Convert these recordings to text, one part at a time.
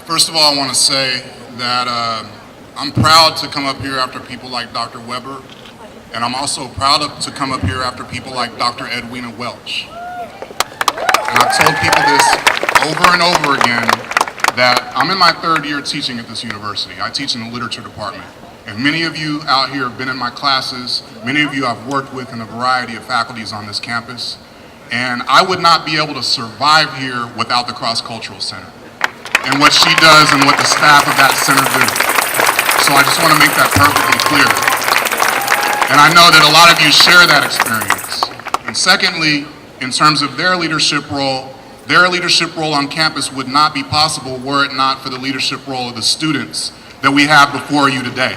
First of all, I want to say that I'm proud to come up here after people like Dr. Weber, and I'm also proud to come up here after people like Dr. Edwina Welch. And I've told people this over and over again, that I'm in my third year teaching at this university. I teach in the literature department. And many of you out here have been in my classes. Many of you I've worked with in a variety of faculties on this campus. And I would not be able to survive here without the Cross-Cultural Center and what she does and what the staff of that center do. So I just want to make that perfectly clear. And I know that a lot of you share that experience. And secondly, in terms of their leadership role on campus would not be possible were it not for the leadership role of the students that we have before you today.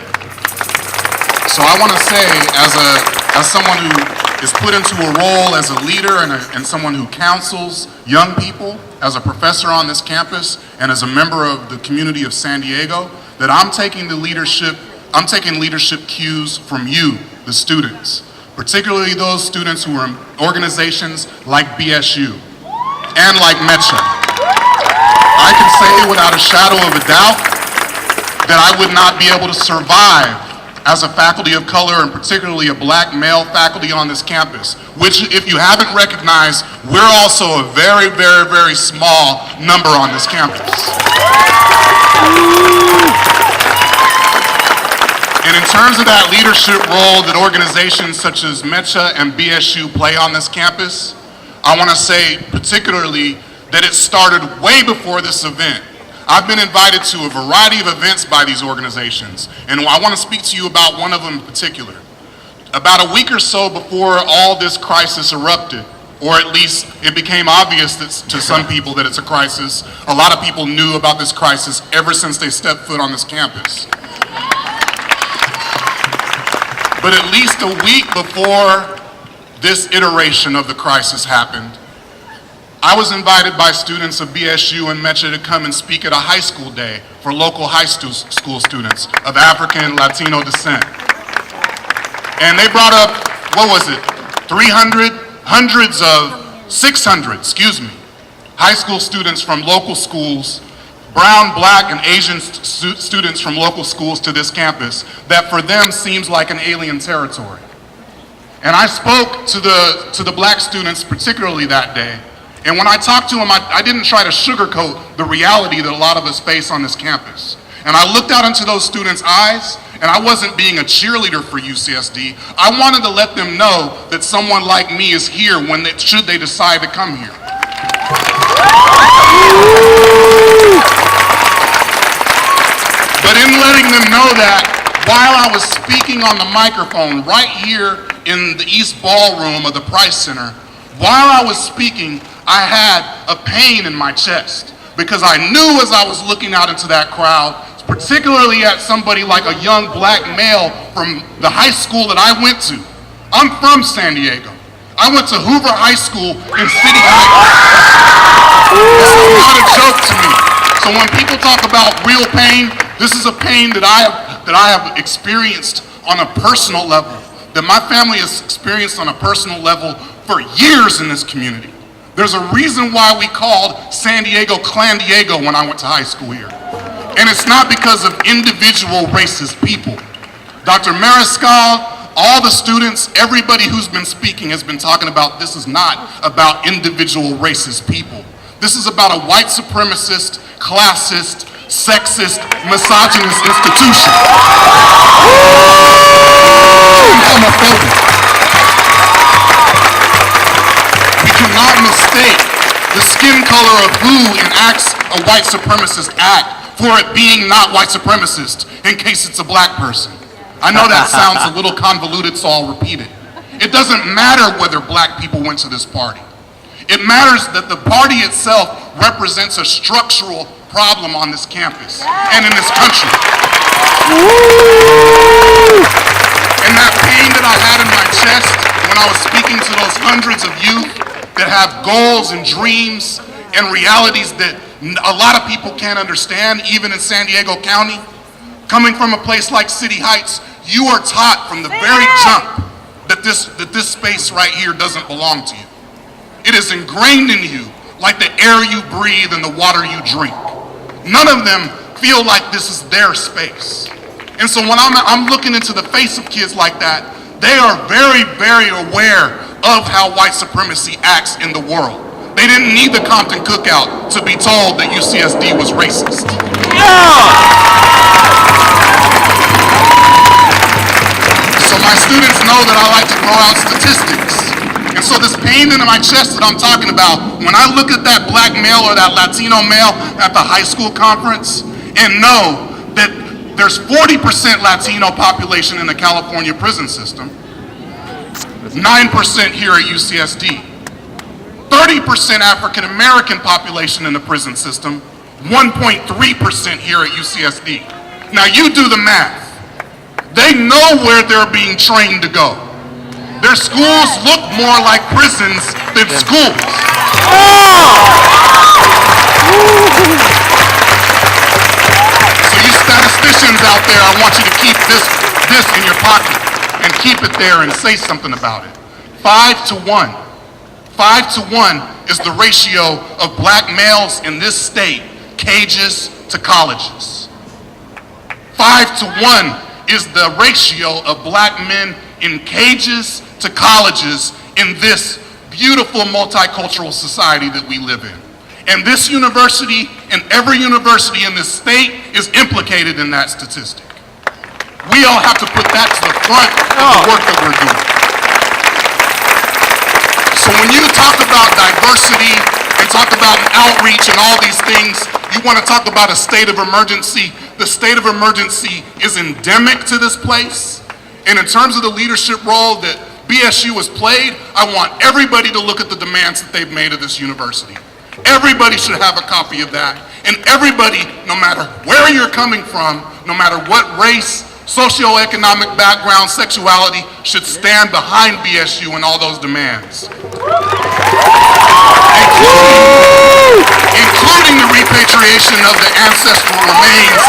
So I want to say, as someone who is put into a role as a leader and someone who counsels young people, as a professor on this campus, and as a member of the community of San Diego, that I'm taking leadership cues from you, the students, particularly those students who are in organizations like BSU and like METRA. I can say without a shadow of a doubt that I would not be able to survive as a faculty of color, and particularly a black male faculty on this campus, which, if you haven't recognized, we're also a very, very, very small number on this campus. And in terms of that leadership role that organizations such as METRA and BSU play on this campus, I want to say particularly that it started way before this event. I've been invited to a variety of events by these organizations, and I want to speak to you about one of them in particular. About a week or so before all this crisis erupted, or at least it became obvious to some people that it's a crisis, a lot of people knew about this crisis ever since they stepped foot on this campus. But at least a week before this iteration of the crisis happened, I was invited by students of BSU and METRA to come and speak at a high school day for local high school students of African and Latino descent. And they brought up, 600 high school students from local schools, brown, black, and Asian students from local schools to this campus that for them seems like an alien territory. And I spoke to the black students particularly that day. And when I talked to them, I didn't try to sugarcoat the reality that a lot of us face on this campus. And I looked out into those students' eyes, and I wasn't being a cheerleader for UCSD. I wanted to let them know that someone like me is here should they decide to come here. But in letting them know that, while I was speaking on the microphone right here in the East Ballroom of the Price Center, while I was speaking, I had a pain in my chest because I knew as I was looking out into that crowd, particularly at somebody like a young black male from the high school that I went to. I'm from San Diego. I went to Hoover High School in City Heights. This is not a joke to me. So when people talk about real pain, this is a pain that I have experienced on a personal level, that my family has experienced on a personal level for years in this community. There's a reason why we called San Diego Clan Diego when I went to high school here. And it's not because of individual racist people. Dr. Mariscal, all the students, everybody who's been speaking has been talking about this is not about individual racist people. This is about a white supremacist, classist, sexist, misogynist institution. Not mistake the skin color of who enacts a white supremacist act for it being not white supremacist in case it's a black person. I know that sounds a little convoluted, so I'll repeat it. It doesn't matter whether black people went to this party. It matters that the party itself represents a structural problem on this campus and in this country. And that pain that I had in my chest when I was speaking to those hundreds of youth that have goals and dreams and realities that a lot of people can't understand, even in San Diego County. Coming from a place like City Heights, you are taught from the very jump that this space right here doesn't belong to you. It is ingrained in you like the air you breathe and the water you drink. None of them feel like this is their space. And so when I'm looking into the face of kids like that, they are very, very aware of how white supremacy acts in the world. They didn't need the Compton cookout to be told that UCSD was racist. So my students know that I like to throw out statistics. And so this pain in my chest that I'm talking about, when I look at that black male or that Latino male at the high school conference and know that there's 40% Latino population in the California prison system, 9% here at UCSD, 30% African American population in the prison system, 1.3% here at UCSD. Now you do the math. They know where they're being trained to go. Their schools look more like prisons than schools. So you statisticians out there, I want you to keep this in your pocket and keep it there and say something about it. 5 to 1. 5 to 1 is the ratio of black males in this state, cages to colleges. 5 to 1 is the ratio of black men in cages to colleges in this beautiful multicultural society that we live in. And this university and every university in this state is implicated in that statistic. We all have to put that to the front of the work that we're doing. So when you talk about diversity and talk about outreach and all these things, you want to talk about a state of emergency. The state of emergency is endemic to this place. And in terms of the leadership role that BSU has played, I want everybody to look at the demands that they've made of this university. Everybody should have a copy of that. And everybody, no matter where you're coming from, no matter what race, socioeconomic background, sexuality, should stand behind BSU and all those demands. Including the repatriation of the ancestral remains.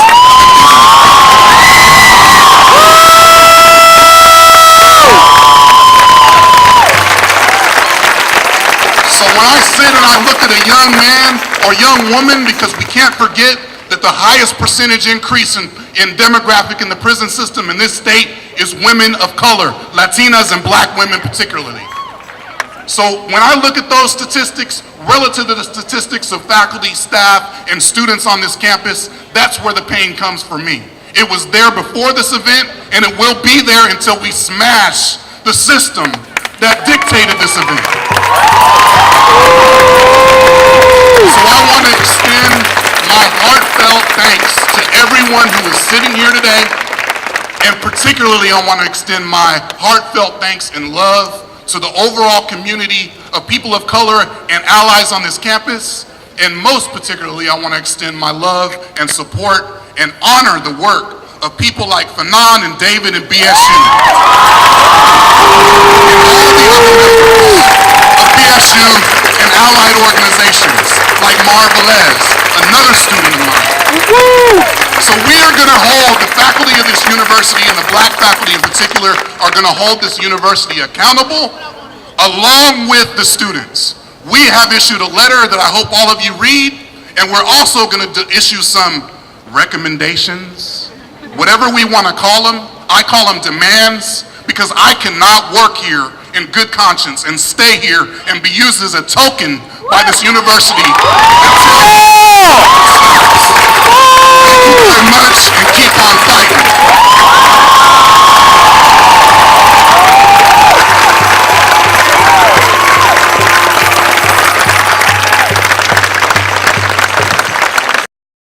So when I sit and I look at a young man or young woman, because we can't forget that the highest percentage increase in demographic in the prison system in this state is women of color, Latinas and black women particularly. So when I look at those statistics relative to the statistics of faculty, staff, and students on this campus, that's where the pain comes for me. It was there before this event, and it will be there until we smash the system that dictated this event. So I want to extend my heartfelt thanks to everyone who is sitting here today, and particularly I want to extend my heartfelt thanks and love to the overall community of people of color and allies on this campus, and most particularly I want to extend my love and support and honor the work of people like Fanon and David and BSU. And all the other members of BSU and allied organizations like Marvelez, another student of mine. So we are going to hold, the faculty of this university and the black faculty in particular are going to hold this university accountable along with the students. We have issued a letter that I hope all of you read, and we're also going to issue some recommendations, whatever we want to call them. I call them demands, because I cannot work here in good conscience and stay here and be used as a token by this university until